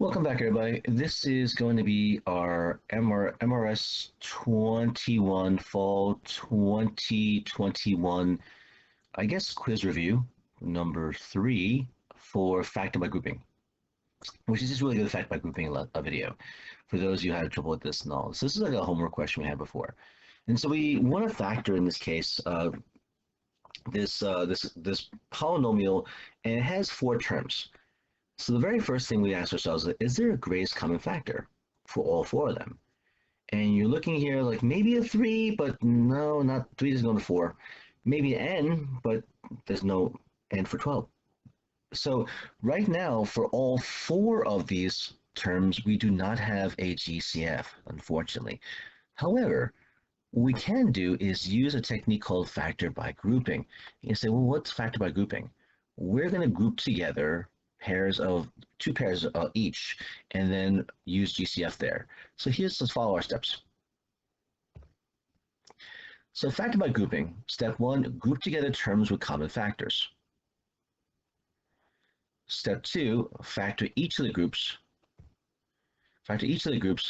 Welcome back, everybody. This is going to be our MRS21 Fall 2021, I guess, quiz review number 3 for factor by grouping, which is just really good fact by grouping a video. For those of you who had trouble with this knowledge, so this is like a homework question we had before, and so we want to factor in this case this polynomial, and it has 4 terms. So the very first thing we ask ourselves is there a greatest common factor for all 4 of them? And you're looking here like maybe a 3, but no, not 3 doesn't go to 4. Maybe an n, but there's no n for 12. So right now, for all 4 of these terms, we do not have a GCF, unfortunately. However, what we can do is use a technique called factor by grouping. You say, well, what's factor by grouping? We're going to group together two pairs each, and then use GCF there. So let's follow our steps. So factor by grouping, step 1, group together terms with common factors. Step 2, factor each of the groups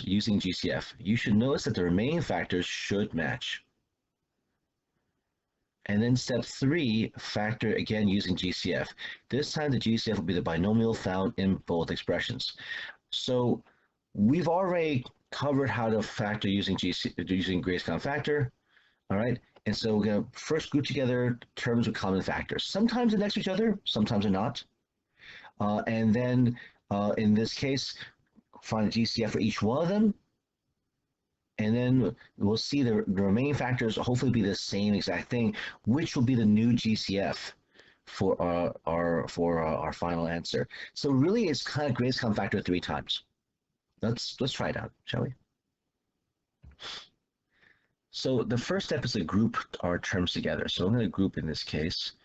using GCF. You should notice that the remaining factors should match. And then step 3, factor again using GCF. This time the GCF will be the binomial found in both expressions. So we've already covered how to factor using greatest common factor. All right, and so we're going to first group together terms with common factors. Sometimes they're next to each other, sometimes they're not. And then in this case, find a GCF for each one of them. And then we'll see the remaining factors hopefully be the same exact thing, which will be the new GCF for our final answer. So really, it's kind of greatest common factor 3 times. Let's try it out, shall we? So the first step is to group our terms together. So I'm going to group in this case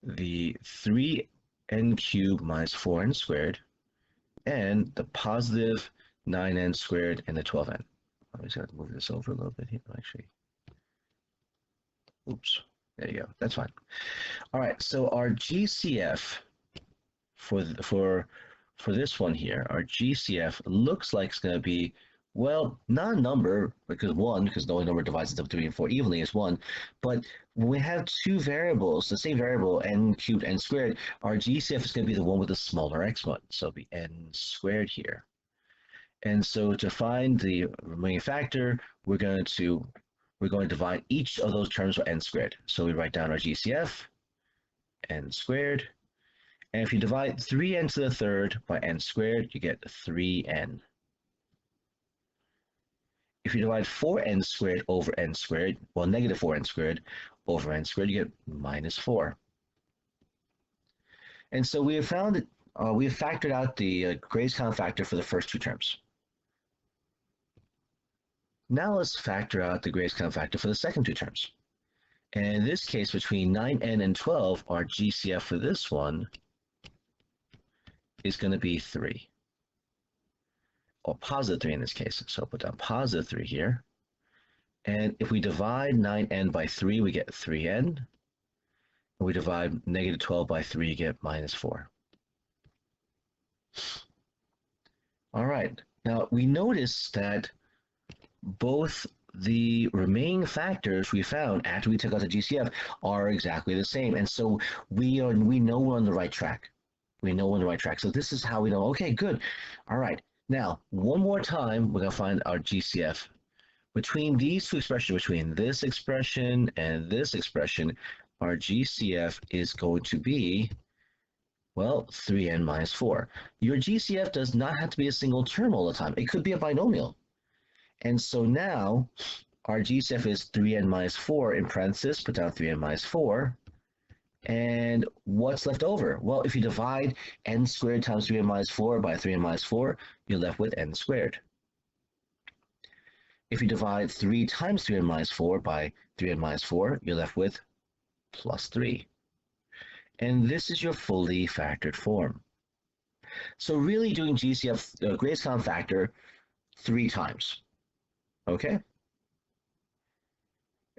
the 3n cubed minus 4n squared and the positive 9n squared and the 12n. I'm just going to move this over a little bit here, actually. Oops, there you go. That's fine. All right, so our GCF for this one here, our GCF looks like it's going to be, well, not a number, because the only number divides into 3 and 4 evenly is 1, but when we have 2 variables, the same variable, n cubed, n squared, our GCF is going to be the one with the smaller exponent, so it'll be n squared here. And so to find the remaining factor, we're going to divide each of those terms by n squared. So we write down our GCF, n squared, and if you divide 3n to the third by n squared, you get 3n. If you divide 4n squared over n squared, well, negative 4n squared over n squared, you get minus 4. And so we have found that we have factored out the greatest common factor for the first 2 terms. Now let's factor out the greatest common factor for the second 2 terms. And in this case, between 9n and 12, our GCF for this one is going to be 3. Or positive 3 in this case. So I'll put down positive 3 here. And if we divide 9n by 3, we get 3n. And we divide negative 12 by 3, you get minus 4. All right. Now we notice that both the remaining factors we found after we took out the GCF are exactly the same. And so we know we're on the right track. We know we're on the right track. So this is how we know, okay, good. All right. Now, one more time, we're going to find our GCF. Between these 2 expressions, between this expression and this expression, our GCF is going to be, well, 3n minus 4. Your GCF does not have to be a single term all the time. It could be a binomial. And so now our GCF is 3n minus 4 in parentheses, put down 3n minus 4. And what's left over? Well, if you divide n squared times 3n minus 4 by 3n minus 4, you're left with n squared. If you divide 3 times 3n minus 4 by 3n minus 4, you're left with plus 3. And this is your fully factored form. So really doing GCF, greatest common factor, 3 times. Okay?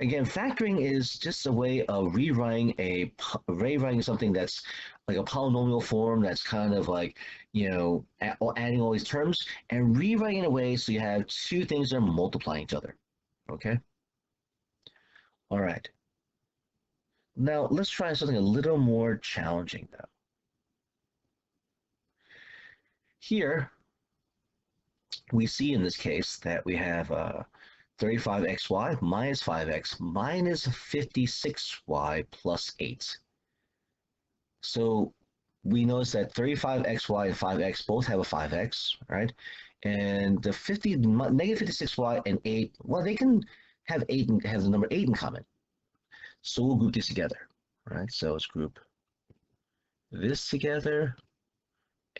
Again, factoring is just a way of rewriting something that's like a polynomial form that's kind of like, adding all these terms and rewriting in a way so you have two things that are multiplying each other. Okay? All right. Now let's try something a little more challenging though. Here we see in this case that we have 35xy minus 5x minus 56y plus 8. So we notice that 35xy and 5x both have a 5x, right? And the negative 56y and 8, well, they can have 8 and have the number 8 in common. So we'll group these together, right? So let's group this together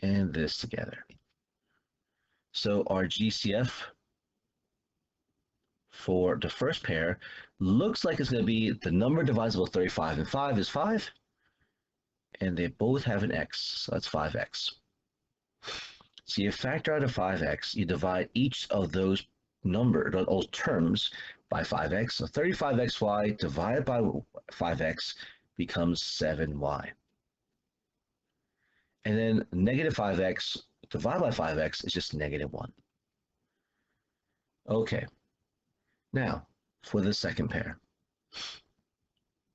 and this together. So our GCF for the first pair looks like it's going to be the number divisible 35 and 5 is 5, and they both have an x, so that's 5x. So you factor out a 5x, you divide each of those terms by 5x, so 35xy divided by 5x becomes 7y. And then negative 5x divided by 5x is just negative 1. Okay, now for the second pair.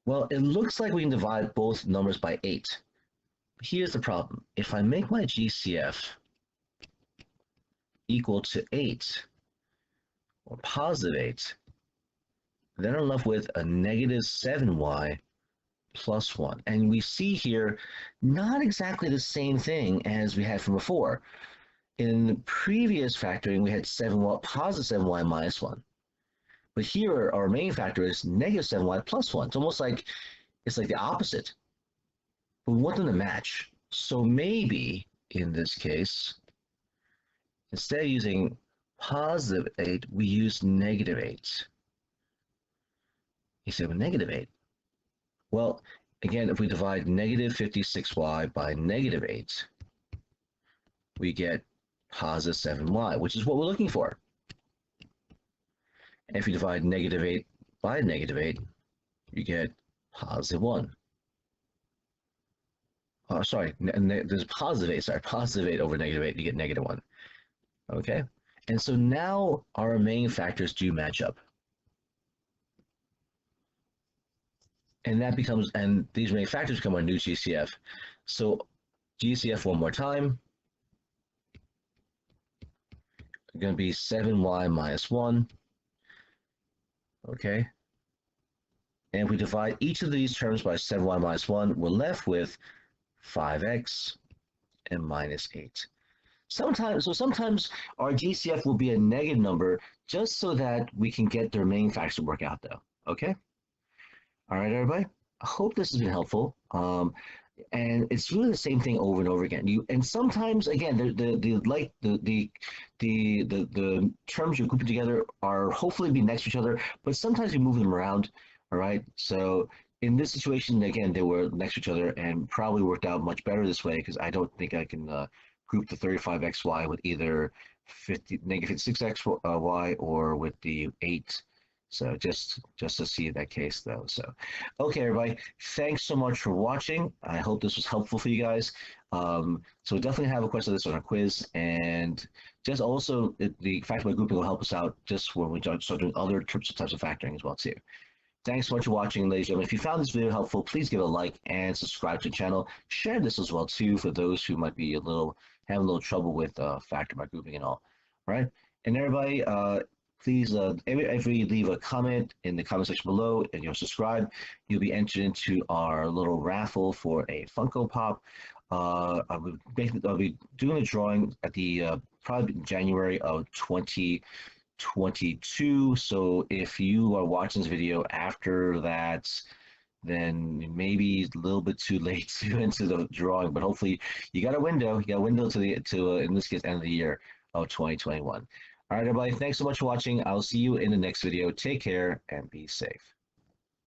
Well, it looks like we can divide both numbers by 8. Here's the problem. If I make my GCF equal to 8, or positive 8, then I'm left with a negative 7y plus 1. And we see here not exactly the same thing as we had from before. In the previous factoring, we had positive 7y minus 1. But here, our main factor is negative 7y plus 1. It's almost like it's like the opposite. But we want them to match. So maybe, in this case, instead of using positive 8, we use negative 8. You say, well, negative 8. Well, again, if we divide negative 56y by negative 8, we get positive 7y, which is what we're looking for. And if you divide negative 8 by negative 8, you get positive 1. Oh, sorry, there's positive 8, sorry, positive 8 over negative 8, you get negative 1. Okay, and so now our remaining factors do match up. And these remaining factors become our new GCF. So GCF one more time, going to be 7y minus 1. Okay, and if we divide each of these terms by 7y minus 1, we're left with 5x and minus 8. Sometimes our GCF will be a negative number just so that we can get the remaining factors to work out though, okay? All right, everybody, I hope this has been helpful. And it's really the same thing over and over again. And sometimes, again, the terms you're grouping together are hopefully be next to each other, but sometimes you move them around. All right. So in this situation, again, they were next to each other and probably worked out much better this way because I don't think I can group the 35xy with either negative 56xy or with the 8. So just to see that case though. So, okay, everybody, thanks so much for watching. I hope this was helpful for you guys. So definitely have a question of this on our quiz, and just also the factor by grouping will help us out just when we start doing other types of factoring as well too. Thanks so much for watching, ladies and gentlemen. If you found this video helpful, please give it a like and subscribe to the channel. Share this as well too for those who might be having a little trouble with factor by grouping and all. All right, and everybody. Please, if you leave a comment in the comment section below and you'll subscribe, you'll be entered into our little raffle for a Funko Pop. I'll be doing a drawing at the probably January of 2022. So if you are watching this video after that, then maybe a little bit too late to enter the drawing. But hopefully, you got a window. You got a window to in this case end of the year of 2021. All right, everybody, thanks so much for watching. I'll see you in the next video. Take care and be safe.